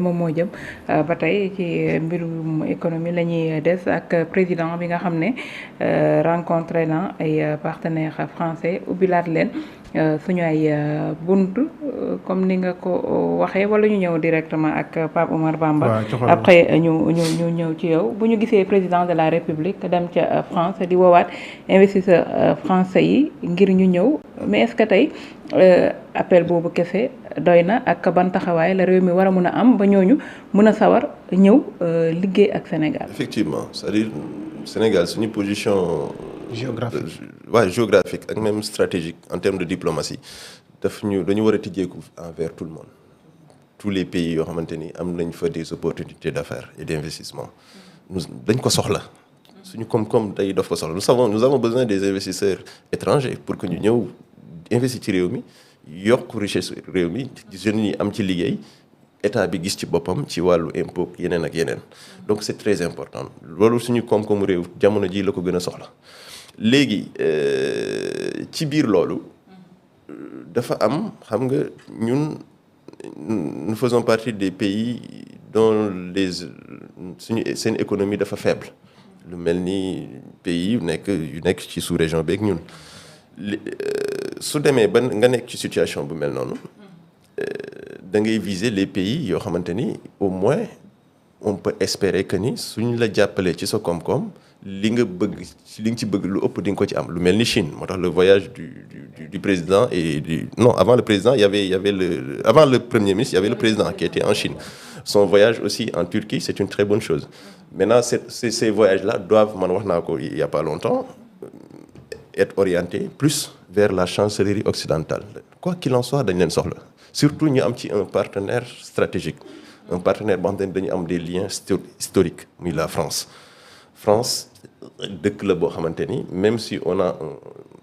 moom moo jëm ba tey ci mbirum économie la ñuy des ak président bi nga xam ne rencontré na ay partenaires français ubbilaat leen suñu ay bunt comme ni nga ko waxee wala ñu ñëw directement ak Pape Oumar Bamba. après ñu ñëw ci yow bu ñu gisee président de la République dem ca France di woowaat investisseurs français yi ngir ñu ñëw mais est-ce que tey appel boobu kese doy na ak ban taxawaay la réew mi war a mun a am ba ñooñu mën a sawar ñëw liggéey ak Sénégal. Effectivement, c'est-à-dire Sénégal suñu position géographique ak même stratégique en termes de diplomatie dañu war a tijjeeku envers tout le monde, tous les pays yoo xamante ni am nañ fa des opportunités d'affaires et d'investissement dañ ko soxla. suñu koom-koom day daf ko soxla nous avons besoin des investisseurs étrangers pour que ñu ñëw investir ci réew mi yokk richesse réew mi jeunes yi am ci liggéey état bi gis ci boppam ci wàllu impôt yeneen ak yeneen donc c'est très important loolu suñu koom-koomu réew jamono ji la ko gën a soxla. léegi ci biir loolu dafa am xam nga ñun nous faisons partie des pays dont seen économie dafa faible lu mel ni pays yu nekk ci sous-région beeg ñun. su demee ba nga nekk ci situation bu mel noonu da ngay viser les pays yoo xamante ni au moins on peut espérer que ni suñ la jàppalee ci sa koom-koom li nga ci bëgg lu ëpp di nga ko ci am lu mel ni Chine moo tax le voyage du président avant le président il y avait avant le premier ministre il y avait le président qui était en Chine. Son voyage aussi en Turquie c'est une très bonne chose. Maintenant ces voyages-là doivent man wax naa ko il y a pas longtemps être orienté plus vers la chancellerie occidentale quoi qu'il en soit dañ leen soxla surtout ñu am ci un partenaire stratégique un partenaire boo xam ne dañu am des liens historiques muy la France dëkk la boo xamante ni même si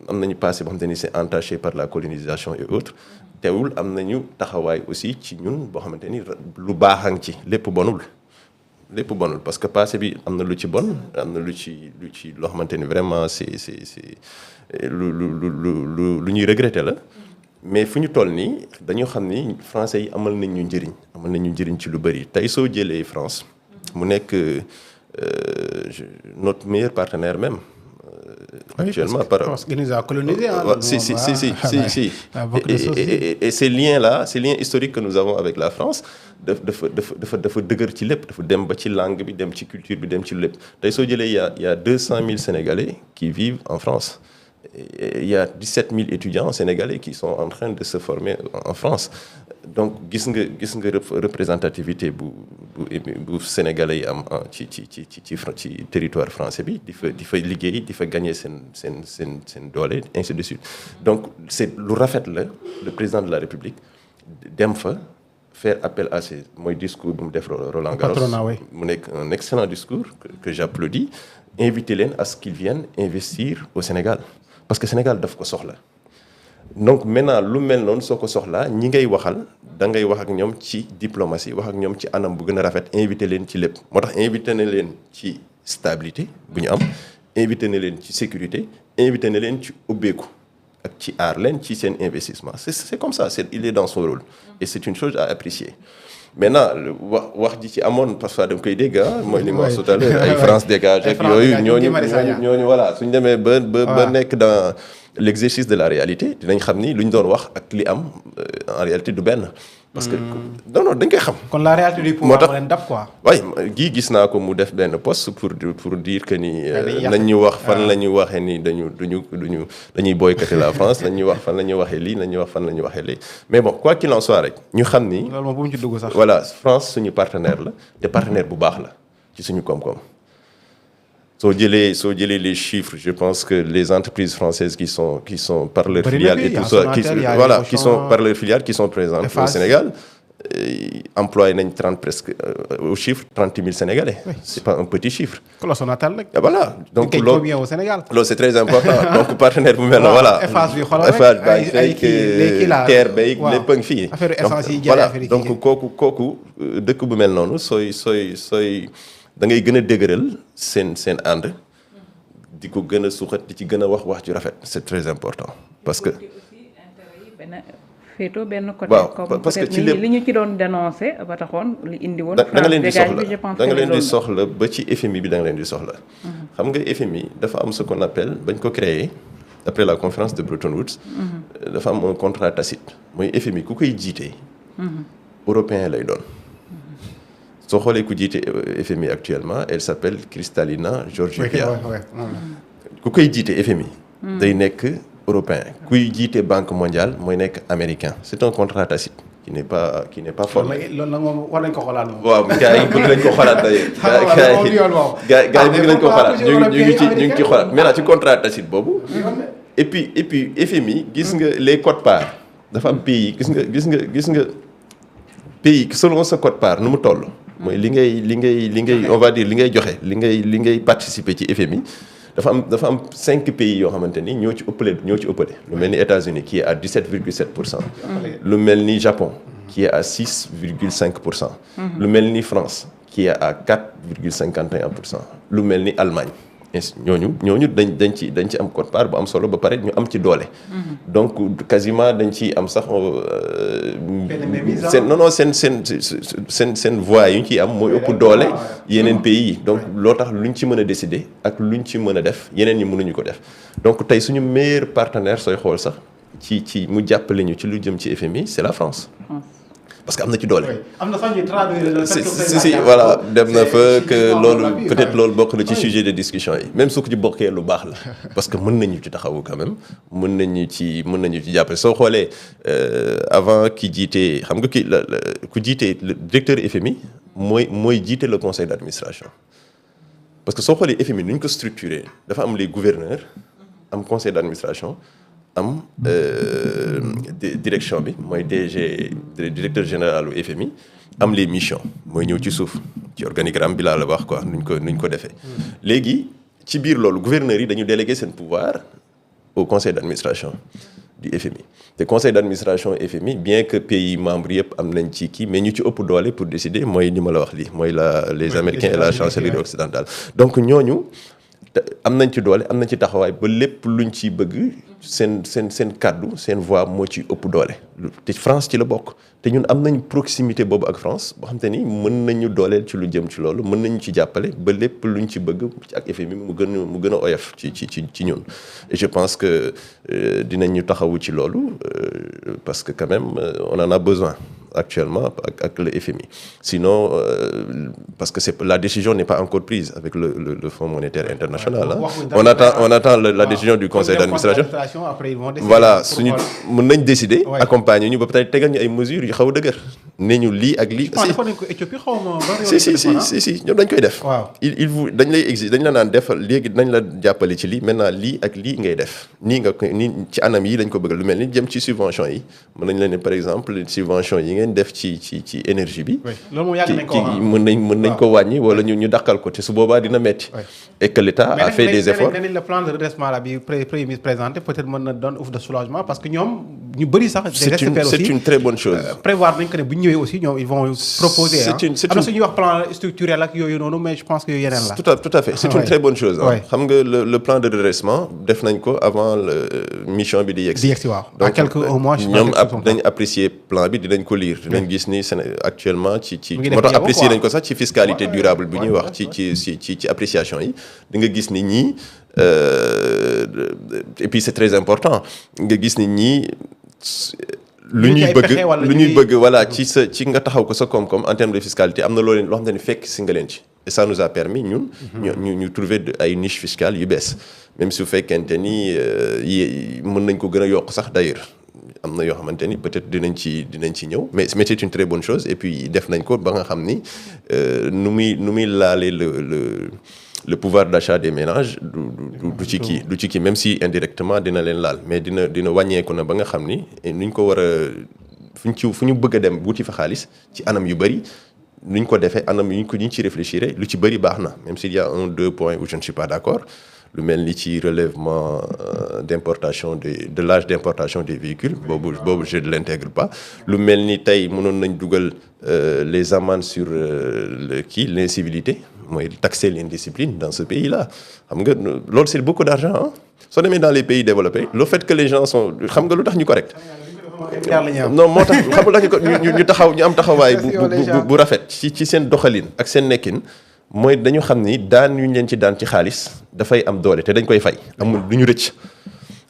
am nañu passé boo xamante ni c'est entaché par la colonisation et autres teewul am nañu taxawaay aussi ci ñun boo xamante ni lu baaxang ci lépp bonul parce que passé bi am na lu ci bon am na lu ci loo xamante ni vraiment c'est lu ñuy regretter la mais fu ñu toll nii dañoo xam ni français yi amal nañ ñu njëriñ ci lu bari tey soo jëlee France mu nekk notre meilleur partenaire même. Actuellement parce qu'il nous a colonisé. Si. Et ces liens historiques que nous avons avec la France dafa dëgër ci lépp dafa dem ba ci langue bi dem ci culture bi dem ci lépp tey soo jëlee il y a 200 000 Sénégalais qui vivent en France. Il y a 17 000 étudiants sénégalais qui sont en train de se former en France donc gis nga représentativité bu sénégalais yi am ci territoire français bi di fa liggéey di fa gagner seen doole ainsi de suite donc c'est lu rafet la le président de la République dem fa faire appel à mooy discours bu mu def Roland Garros mu nekk un excellent discours que j'applaudis inviter leen à ce qu'ils viennent investir au Sénégal parce que Sénégal daf ko soxla donc maintenant lu mel noonu soo ko soxlaa ñi ngay waxal da ngay wax ak ñoom ci diplomatie wax ak ñoom ci anam bu gën a rafet invité leen ci lépp moo tax invité na leen ci stabilité bu ñu am invité na leen ci sécurité invité na leen ci ubbeeku ak ci aar leen ci seen investissement c'est comme ça il est dans son rôle et c'est une chose à apprécier. Maintenant wax ji ci amoon parfois da nga koy dégg mooy li ma wax tout à l'heure ay France dégage ak yooyu ñooñu voilà suñ demee ba nekk dans l'exercice de la réalité dinañ xam ni lu ñu doon wax ak li am en réalité du benn parce que non dañ koy xam. kon la réalité du pouvoir moo leen dab quoi. waaye gis naa ko mu def benn post pour dire que ni nañ ñu wax fan la ñu waxee ni dañuy boycotter la France nañ ñu wax fan la ñuy waxee lii nañ ñu wax fan la ñuy waxee lii mais bon quoi qu'il en soit rek ñu xam ni. loolu moom bu mu ci dugg sax. voilà France suñu partenaire la te partenaire bu baax la ci suñu koom-koom. soo jëlee les chiffres je pense que les entreprises françaises qui sont par leur filiale et tout ça qui sont par leur filiale qui sont présentes au Sénégal employé nañ presque au chiffre 30 000 Sénégalais. Oui. C'est pas un petit chiffre. Sonatel rek. Voilà donc loolu au Sénégal. loolu c'est très important donc partenaire bu mel na voilà. Eiffage bi xoolal rek ay kii terre beeg lépp a ngi fii. affaire essence yi jaay affaire yi donc kooku dëkk bu mel noonu sooy da ngay gën a dëgëral seen ànd di ko gën a suuxat di ci gën a wax ju rafet c'est très important parce que. féetoo benn côté. waaw comme parce que peut-être ci lépp li ñu ci doon dénoncé ba taxoon li indi woon. da nga leen di France soxla dégage bi, je pense da nga que leen di loolu soxla ba ci FMI bi da nga leen di soxla. xam nga FMI dafa am ce qu'on appelle bañ ko créer après la conférence de Bretton Woods. dafa am un contrat tacite mooy FMI ku koy jiite. européen lay doon. soo xoolee ku jiite FMI actuellement elle s'appelle Kristalina Georgieva. ku koy jiite FMI. day nekk européen kuy jiite banque mondiale mooy nekk américain c'est un contrat tacite qui n'est pas formel. loolu nag moom war nañ ko xoolaat moom. waaw gars yi bëgg nañ ko xoolaat d'ailleurs. gars yi bëgg nañ ko xoolaat ñu ngi ci xoolaat maintenant ci contrat tacite boobu. et puis FMI gis nga les quotes-parts dafa am pays gis nga pays selon sa quote-part nu mu toll. mooy li ngay on va dire li ngay joxe li ngay participer ci FMI. dafa am 5 pays yoo xamante ni ñoo ci ëppale lu mel ni États-Unis qui est à 17,7%. lu mel ni Japon qui est à 6,5%. lu mel ni France qui est à 4,51%. lu mel ni Allemagne ñooñu dañ ci am quote-part bu am solo ba pare ñu am ci doole. donc quasiment dañ ci am sax seen voix yu ñu ciy am mooy ëpp doole yeneen pays yi donc loo tax luñ ci mën a décider ak luñ ci mën a def yeneen ñi mënuñu ko def donc tey suñu meilleur partenaire sooy xool sax ci mu jàppale ñu ci lu jëm ci FMI c'est la France. parce que am na ci doole. am na sax ñuy traduire. si voilà dem na fa que loolu peut-être loolu bokk na ci sujet de discussion yi même su ko ci bokkee lu baax la parce que mën nañu ci taxawu quand même mën nañu ci jàppale soo xoolee avant ki jiite xam nga ku jiite le directeur FMI mooy jiite le conseil d'administration parce que soo xoolee FMI nu ñu ko structuré dafa am les gouverneurs am conseil d'administration. am direction bi mooy DG directeur général u FMI am les missions mooy ñëw ci suuf ci organigramme bi laa la wax quoi nuñ ko defee. léegi ci biir loolu gouverneurs yi dañu déléguer seen pouvoir au conseil d'administration du FMI te conseil d'administration FMI bien que pays membres yëpp am nañ ci kii mais ñu ci ëpp doole pour décider mooy ni ma la wax lii mooy les Américains et la chancellerie occidentale donc ñooñu. am nañ ci doole am nañ ci taxawaay ba lépp luñ ci bëgg seen kàddu seen voix moo ci ëpp doole te France ci la bokk te ñun am nañ proximité boobu ak France boo xam te ni mën nañu dooleel ci lu jëm ci loolu mën nañu ci jàppale ba lépp luñ ci bëgg ak FMI mu gën a oyof ci ñun et je pense que dinañ ñu taxawu ci loolu parce que quand même on en a besoin actuellement avec le FMI. Sinon, parce que la décision n'est pas encore prise avec le Fonds monétaire international. Hein. On attend la décision du conseil d'administration. Après, ils vont décider. Voilà, mën nañ décider accompagner ñu ba peut-être tegal ñu ay mesures yu xaw a dëgër. ne ñu lii ak lii. Éthiopie xaw ma. si ñoom dañ koy def. waaw dañ lay exige dañ la naan defal léegi dañ la jàppale ci lii maintenant lii ak lii ngay def nii ci anam yi lañ ko bëgg lu mel ni jëm ci subvention yi mën nañ leen ne par exemple subvention yi ngeen def ci énergie bi. loolu moom yàgg nañ ko mën nañ ko wàññi wala ñu dakkal ko te su boobaa dina metti. et que l'État a fait des efforts. mais le plan de redressement là bi premier ministre présenté peut-être mën na doon offre de soulagement parce que ñoom ñu bëri sax. c'est une très bonne chose. prévoir nañ ko ne bu ñu ñëwee aussi ñoom ils vont proposer. am na suñuy wax plan structurel ak yooyu noonu mais je pense que yeneen la. tout à fait c'est une très bonne chose. xam nga le plan de redressement def nañ ko avant mission bi di yegsi. waaw à quelques mois. ñoom dañ apprécier plan bi dinañ ko lire dinañ gis ni actuellement ci moo tax apprécier nañ ko sax ci fiscalité durable bi ñuy wax ci appréciation yi di nga gis ni ñii et puis c'est très important nga gis ni ñii lu ñuy bëgg voilà ci nga taxaw ko sa koom-koom en termes de fiscalité am na loo xam ne fekk si nga leen ci et ça nous a permis ñun ñu trouver ay niche fiscale yu bees même su fekkente ni mën nañ ko gën a yokk sax d'ailleurs am na yoo xamante ni peut-être dinañ ci ñëw mais c'est une très bonne chose et puis def nañ ko ba nga xam ni nu muy laalee le pouvoir d'achat des ménages du ci kii même si indirectement dina leen laal mais dina wàññeeku na ba nga xam ni nuñ ko war a fu ñu bëgg a dem wuti fa xaalis ci anam yu bari nuñ ko defee anam yu ñu ci réfléchir lu ci bari baax na même s'il y a 1-2 points où je ne suis pas d'accord lu mel ni ci relèvement d'importation de l'âge d'importation des véhicules boobu je ne l'intègre pas lu mel ni tey mënoon nañ dugal les amendes sur l'incivilité mooy taxer l'indiscipline dans ce pays-là xam nga loolu c'est beaucoup d'argent soo demee dans les pays développés le fait que les gens sont xam nga lu tax ñu correct non moo tax xam nga ñu taxaw ñu am taxawaay bu rafet ci seen doxalin ak seen nekkin mooy dañu xam ni daan yu ñu leen ci daan ci xaalis dafay am doole te dañ koy fay amul du ñu rëcc.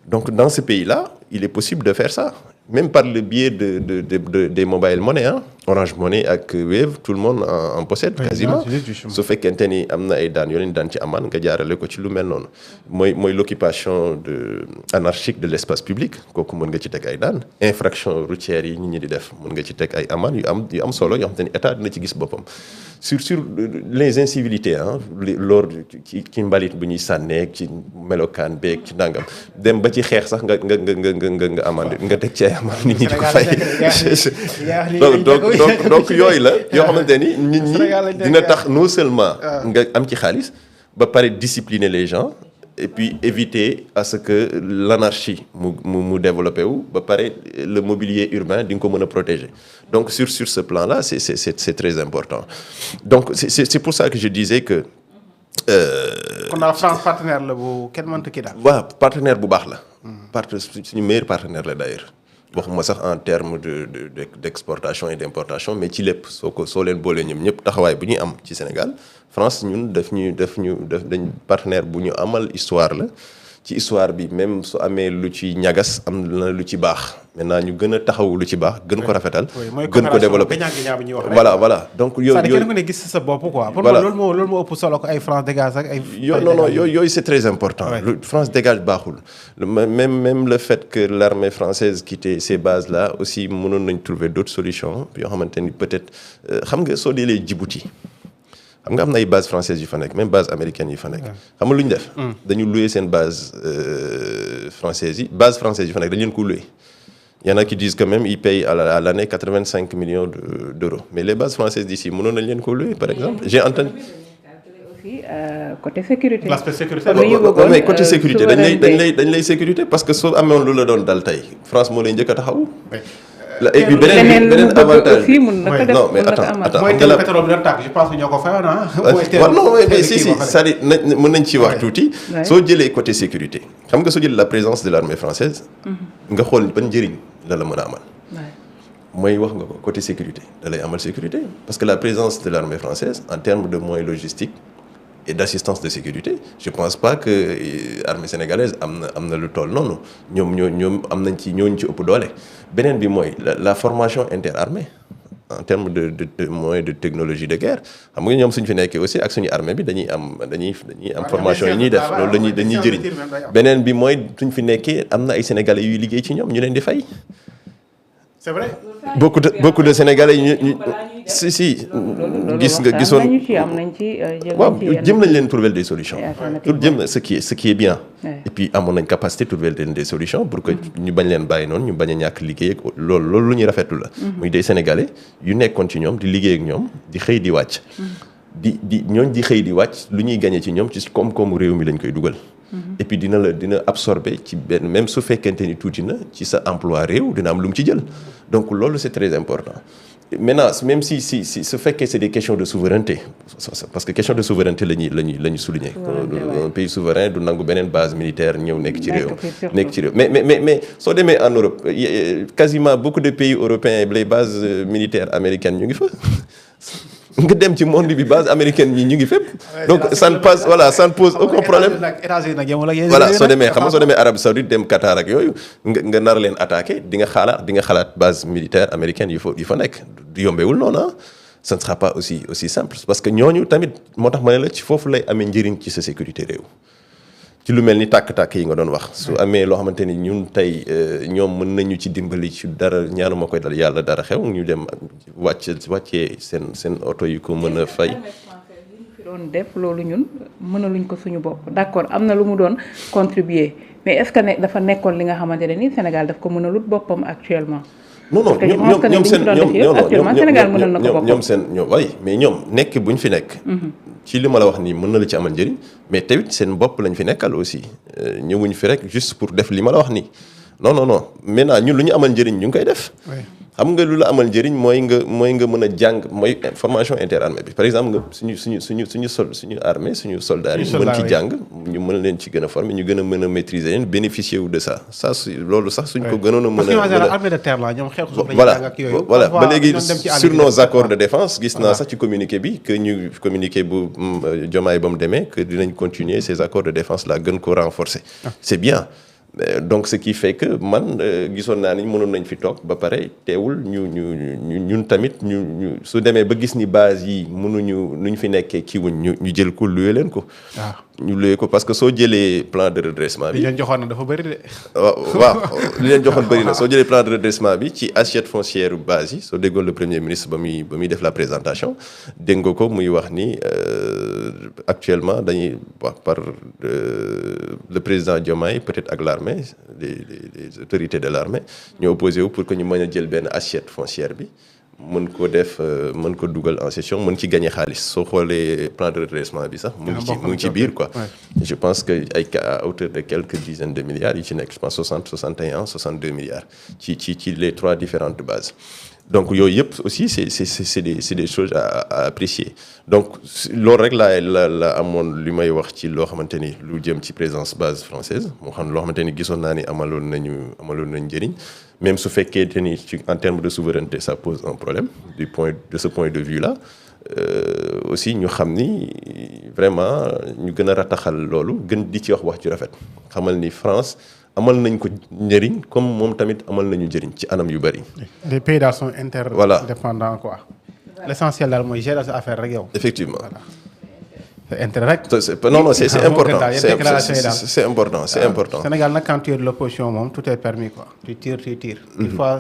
Donc dans ce pays-là il est possible de faire ça même par le biais des mobile money Orange Money ak Wave tout le monde en possède quasiment su fekkente ni am na ay daan yoo leen daan ci amaan nga jaarale ko ci lu mel noonu mooy l'occupation anarchique de l'espace public kooku mën nga ci teg ay daan infraction routière yi nit ñi di def mën nga ci teg ay amaan yu am solo yoo xam te ni état dina ci gis boppam sur les incivilités lors ci mbalit bu ñuy sànneeg ci melokaan beeg ci nangam dem ba ci xeex sax nga amande nga teg ci ay amaan nit ñi di ko fay donc yooyu la yoo xamante ni nit ñi dina tax non seulement nga am ci xaalis ba pare discipliner les gens et puis éviter à ce que l'anarchie mu développé wu ba pare le mobilier urbain di nga ko mën a protéger donc sur ce plan-là c'est très important donc c'est pour ça que je disais que kon daal France partenaire la bu kenn mënta kii daal. waaw partenaire bu baax la. suñu meilleur partenaire la d'ailleurs. waxuma sax en termes d'exportation et d'importation mais ci lépp soo leen boolee ñoom ñëpp taxawaay bu ñuy am ci Sénégal France ñun dañ partenaire bu ñu amal histoire la ci histoire bi même su amee lu ci ñagas am na lu ci baax maintenant ñu gën a taxaw lu ci baax gën ko rafetal gën ko développer voilà donc yooyu ne gis sa bopp quoi pour moi loolu moo ëpp solo ko ay France dégage ak ay non yooyu c'est très important France dégage baaxul même le fait que l'armée française quitte ces bases là aussi mënoon nañ trouver d'autres solutions yoo xamante ni peut-être xam nga soo deelee Djibouti xam nga am na ay base française yu fa nekk même base américaine yu fa nekk xam nga lu ñu def dañu louer seen base française yu fa nekk dañu leen ko louer il y en a qui disent que même ils payent à l'année 85 millions d'euros mais les bases françaises d'ici mënoon nañ leen ko louer par exemple j'ai entendu aussi côté sécurité. l'aspect sécurité mais côté sécurité dañ lay sécurité parce que soo amoon lu la doon dal tey France moo lay njëkk a taxaw et puis beneen avantage aussi mun na ko def non mais attends mooy teel pétrole bi doon tàkk je pense que ñoo ko fayoon non mais si c'est-à-dire mën nañ ci wax tuuti soo jëlee côté sécurité xam nga soo jëlee la présence de l'armée française nga xool ban njëriñ la mën a amal mooy wax nga ko côté sécurité da lay amal sécurité parce que la présence de l'armée française en termes de moyens logistiques et d'assistance de sécurité je pense pas que armée sénégalaise am na lu toll noonu ñoom am nañ ci ñooñu ci ëpp doole beneen bi mooy la formation interarmée en termes de moyens de technologie de guerre xam nga ñoom suñu fi nekkee aussi ak suñu armée bi dañuy am formation yi ñuy def loolu dañuy jëriñ beneen bi mooy suñu fi nekkee am na ay sénégalais yuy liggéey ci ñoom ñu leen di fay. c'est vrai. beaucoup de sénégalais ñu si gisoon waaw jëm nañ leen trouver des solutions ce qui est bien et puis amoon nañ capacité trouver leen des solutions pour que ñu bañ leen bàyyi noonu ñu bañ a ñàkk liggéey ak loolu lu ñuy rafetlu la muy des sénégalais yu nekkoon ci ñoom di liggéey ak ñoom di xëy di wàcc ñooñ di xëy di wàcc lu ñuy gagné ci ñoom ci koom-koomu réew mi lañ koy dugal et puis dina absorber ci benn même su fekkente ni tuuti na ci sa emploi réew dina am lu mu ci jël donc loolu c'est très important maintenant même si su fekkee c'est des questions de souveraineté parce que question de souveraineté la ñuy souligner un pays souverain du nangu beneen base militaire ñëw nekk ci réew mais soo demee en Europe quasiment beaucoup de pays européens les bases militaires américaines ñu ngi fa nga dem ci monde bi base américaine ñi ñu ngi fépp donc ça ne pose aucun problème voilà soo demee Arabie Saoudite dem Qatar ak yooyu nga nar leen attaquer di nga xalaat base militaire américaine yu fa nekk du yombewul noonu ça ne sera pas aussi simple parce que ñooñu tamit moo tax ma ne la ci foofu lay amee njëriñ ci sa sécurité réew ci lu mel ni tàkk-tàkk yi nga doon wax su amee loo xamante ni ñun tey ñoom mën nañu ci dimbali ci dara ñaanuma koy dal yàlla dara xew ñu dem wàccee seen oto yi ko mën a fay fi doon def loolu ñun mënaluñ ko suñu bopp d'accord am na lu mu doon contribuer mais est-ce que ne dafa nekkoon li nga xamante ne ni Sénégal daf ko mënalut boppam actuellement non ñoom nekk bu ñu fi nekk ci li ma la wax nii mën na la ci amal njëriñ mais tamit seen bopp lañ fi nekkal aussi ñëwuñ fi rek juste pour def li ma la wax nii non maintenant ñun lu ñu amal njëriñ ñu ngi koy def. xam nga lu la amal njëriñ mooy nga mën a jàng mooy formation interarmée bi par exemple nga suñu armée suñu soldats yi mën ci jàng ñu mën leen ci gën a former ñu gën a mën a maîtriser leen bénéficier wu de ça loolu sax suñ ko gënoon a mën a armée de terre la ñoom xeex voilà ba léegi sur nos accords de défense gis naa sax ci communiqué bi que ñu communiqué bu Diomaye ba mu demee que dinañ continuer ces accords de défense là gën ko renforcer c'est bien. Donc ce qui fait que man gisoon naa ni mënoon nañ fi toog ba pare teewul ñun tamit ñu su demee ba gis ni base yi mënuñu nu ñu fi nekkee kiiwuñ ñu jël ko loué leen ko. ñu loué ko parce que soo jëlee plan de redressement bi. li leen joxoon na dafa bëri de. waaw li leen joxoon bëri na soo jëlee plan de redressement bi ci assiette foncière base yi soo déggoon le premier ministre ba muy def la présentation dégg nga ko muy wax ni actuellement dañuy wax par le président Diomaye peut-être ak l'armée les autorités de l'armée ñoo opposé wu pour que ñu mën a jël benn assiette foncière bi mën ko def mën ko dugal en session mën ci gagner xaalis soo xoolee plan de redressement bi sax mu ngi ci biir quoi. Je pense que ay à hauteur de quelques dizaines de milliards yi ci nekk je pense 61 62 milliards ci les 3 différentes bases. Donc yooyu yëpp aussi c'est des choses à apprécier donc loolu rek la amoon li may wax ci loo xamante ni lu jëm ci présence base française moo xam loo xamante ni gisoon naa ni amaloon nañ njëriñ même su fekkee te ni en termes de souveraineté ça pose un problème de ce point de vue là aussi ñu xam ni vraiment ñu gën a rataxal loolu gën di ci wax ci rafet xamal ni France amal nañ ko njëriñ comme moom tamit amal nañu njëriñ ci anam yu bari. Les pays daal sont interdépendants quoi. L'essentiel daal mooy gérer sa affaire rek yow. Effectivement. C'est intérêt rek. Non c'est important c'est important. Sénégal nag quand tu es de l'opposition moom tout est permis quoi. Tu tires. Une fois